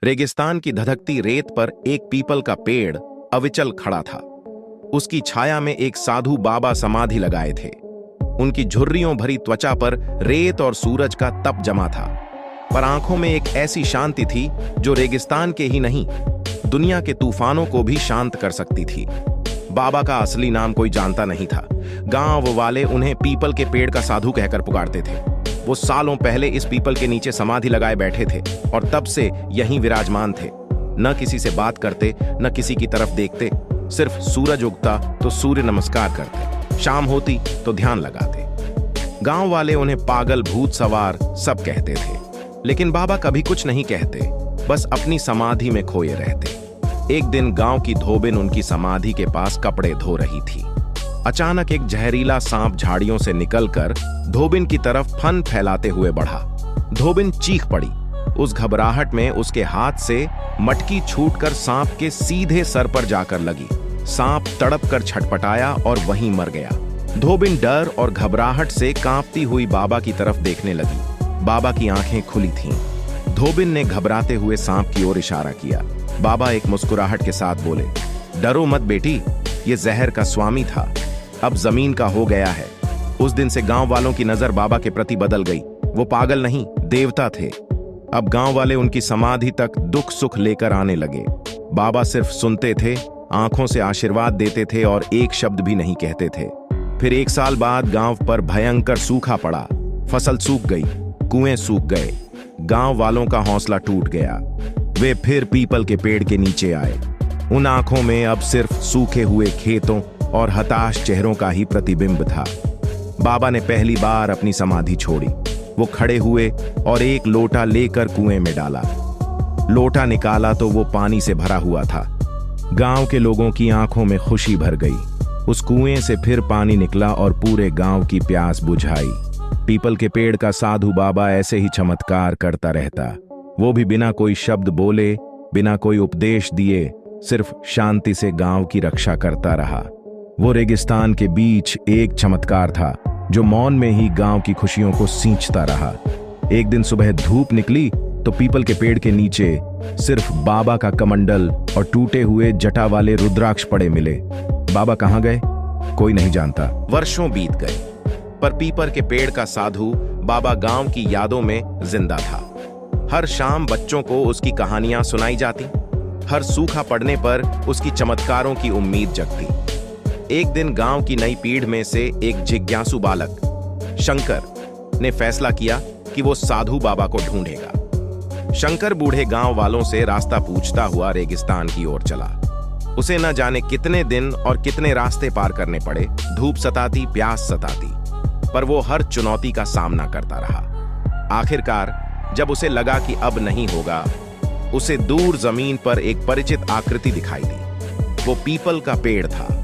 रेगिस्तान की धधकती रेत पर एक पीपल का पेड़ अविचल खड़ा था। उसकी छाया में एक साधु बाबा समाधि लगाए थे। उनकी झुर्रियों भरी त्वचा पर रेत और सूरज का तप जमा था, पर आंखों में एक ऐसी शांति थी जो रेगिस्तान के ही नहीं, दुनिया के तूफानों को भी शांत कर सकती थी। बाबा का असली नाम कोई जानता नहीं था। गांव वाले उन्हें पीपल के पेड़ का साधु कहकर पुकारते थे। वो सालों पहले इस पीपल के नीचे समाधि लगाए बैठे थे और तब से यहीं विराजमान थे। न किसी से बात करते, न किसी की तरफ देखते, सिर्फ सूरज उगता तो सूर्य नमस्कार करते, शाम होती तो ध्यान लगाते। गांव वाले उन्हें पागल, भूत सवार सब कहते थे, लेकिन बाबा कभी कुछ नहीं कहते, बस अपनी समाधि में खोए रहते। एक दिन गांव की धोबिन उनकी समाधि के पास कपड़े धो रही थी। अचानक एक जहरीला सांप झाड़ियों से निकलकर धोबिन की तरफ फन फैलाते हुए बढ़ा। धोबिन चीख पड़ी। उस घबराहट में उसके हाथ से मटकी छूटकर सांप के सीधे सर पर जाकर लगी। सांप तड़प कर छटपटाया और वहीं मर गया। धोबिन डर और घबराहट से कांपती हुई बाबा की तरफ देखने लगी। बाबा की आंखें खुली थीं। धोबिन ने घबराते हुए सांप की ओर इशारा किया। बाबा एक मुस्कुराहट के साथ बोले, डरो मत बेटी, ये जहर का स्वामी था, अब जमीन का हो गया है। उस दिन से गांव वालों की नजर बाबा के प्रति बदल गई। वो पागल नहीं, देवता थे। अब गांव वाले उनकी समाधि तक दुख सुख लेकर आने लगे। बाबा सिर्फ सुनते थे, आंखों से आशीर्वाद देते थे और एक शब्द भी नहीं कहते थे। फिर 1 साल बाद गांव पर भयंकर सूखा पड़ा। फसल सूख गई, कुएं सूख गए। गांव वालों का हौसला टूट गया। वे फिर पीपल के पेड़ के नीचे आए। उन आंखों में अब सिर्फ सूखे हुए खेतों और हताश चेहरों का ही प्रतिबिंब था। बाबा ने पहली बार अपनी समाधि छोड़ी। वो खड़े हुए और एक लोटा लेकर कुएं में डाला। लोटा निकाला तो वो पानी से भरा हुआ था। गांव के लोगों की आंखों में खुशी भर गई। उस कुएं से फिर पानी निकला और पूरे गांव की प्यास बुझाई। पीपल के पेड़ का साधु बाबा ऐसे ही चमत्कार करता रहता। वो भी बिना कोई शब्द बोले, बिना कोई उपदेश दिए, सिर्फ शांति से गांव की रक्षा करता रहा। वो रेगिस्तान के बीच एक चमत्कार था जो मौन में ही गांव की खुशियों को सींचता रहा। एक दिन सुबह धूप निकली तो पीपल के पेड़ के नीचे सिर्फ बाबा का कमंडल और टूटे हुए जटा वाले रुद्राक्ष पड़े मिले। बाबा कहाँ गए, कोई नहीं जानता। वर्षों बीत गए, पर पीपल के पेड़ का साधु बाबा गांव की यादों में जिंदा था। हर शाम बच्चों को उसकी कहानियां सुनाई जाती। हर सूखा पड़ने पर उसकी चमत्कारों की उम्मीद जगती। एक दिन गांव की नई पीढ़ में से एक जिज्ञासु बालक शंकर ने फैसला किया कि वो साधु बाबा को ढूंढेगा। शंकर बूढ़े गांव वालों से रास्ता पूछता हुआ रेगिस्तान की ओर चला। उसे न जाने कितने दिन और कितने रास्ते पार करने पड़े। धूप सताती, प्यास सताती, पर वो हर चुनौती का सामना करता रहा। आखिरकार जब उसे लगा कि अब नहीं होगा, उसे दूर जमीन पर एक परिचित आकृति दिखाई दी। वो पीपल का पेड़ था।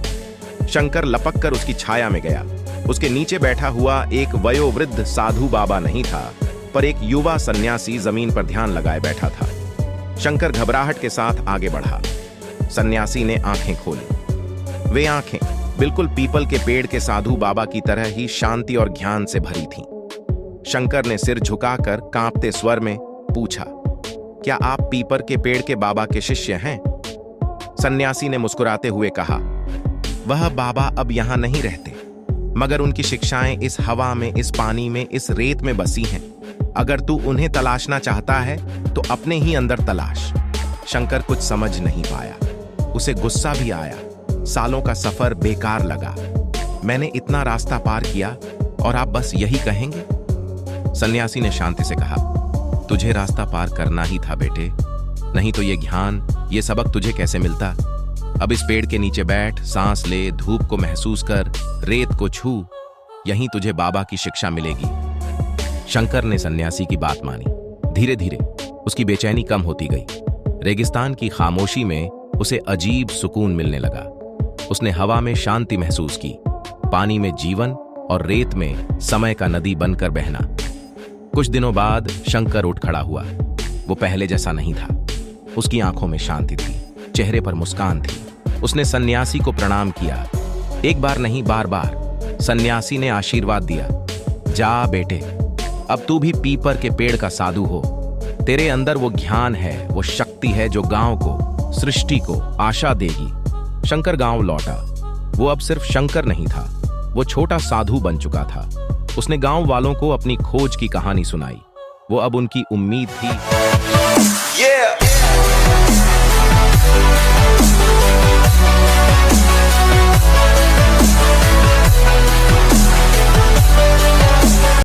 शंकर लपक कर उसकी छाया में गया। उसके नीचे बैठा हुआ एक वयोवृद्ध साधु बाबा नहीं था, पर एक युवा सन्यासी जमीन पर ध्यान लगाए बैठा था। शंकर घबराहट के साथ आगे बढ़ा। सन्यासी ने आंखें खोली। वे आंखें बिल्कुल पीपल के पेड़ के साधु बाबा की तरह ही शांति और ज्ञान से भरी थीं। शंकर ने सिर झुकाकर कांपते स्वर में पूछा, क्या आप पीपल के पेड़ के बाबा के शिष्य हैं? सन्यासी ने मुस्कुराते हुए कहा, वह बाबा अब यहां नहीं रहते, मगर उनकी शिक्षाएं इस हवा में, इस पानी में, इस रेत में बसी हैं। अगर तू उन्हें तलाशना चाहता है तो अपने ही अंदर तलाश। शंकर कुछ समझ नहीं पाया। उसे गुस्सा भी आया। सालों का सफर बेकार लगा। मैंने इतना रास्ता पार किया और आप बस यही कहेंगे? सन्यासी ने शांति से कहा, तुझे रास्ता पार करना ही था बेटे, नहीं तो ये ज्ञान, ये सबक तुझे कैसे मिलता? अब इस पेड़ के नीचे बैठ, सांस ले, धूप को महसूस कर, रेत को छू, यहीं तुझे बाबा की शिक्षा मिलेगी। शंकर ने सन्यासी की बात मानी। धीरे धीरे उसकी बेचैनी कम होती गई। रेगिस्तान की खामोशी में उसे अजीब सुकून मिलने लगा। उसने हवा में शांति महसूस की, पानी में जीवन और रेत में समय का नदी बनकर बहना। कुछ दिनों बाद शंकर उठ खड़ा हुआ। वो पहले जैसा नहीं था। उसकी आंखों में शांति थी, चेहरे पर मुस्कान थी। उसने सन्यासी को प्रणाम किया। एक बार नहीं, बार बार। सन्यासी ने आशीर्वाद दिया, जा बेटे, अब तू भी पीपल के पेड़ का साधु हो। तेरे अंदर वो ज्ञान है, वो शक्ति है जो गांव को, सृष्टि को आशा देगी। शंकर गांव लौटा। वो अब सिर्फ शंकर नहीं था, वो छोटा साधु बन चुका था। उसने गांव वालों को अपनी खोज की कहानी सुनाई। वो अब उनकी उम्मीद थी।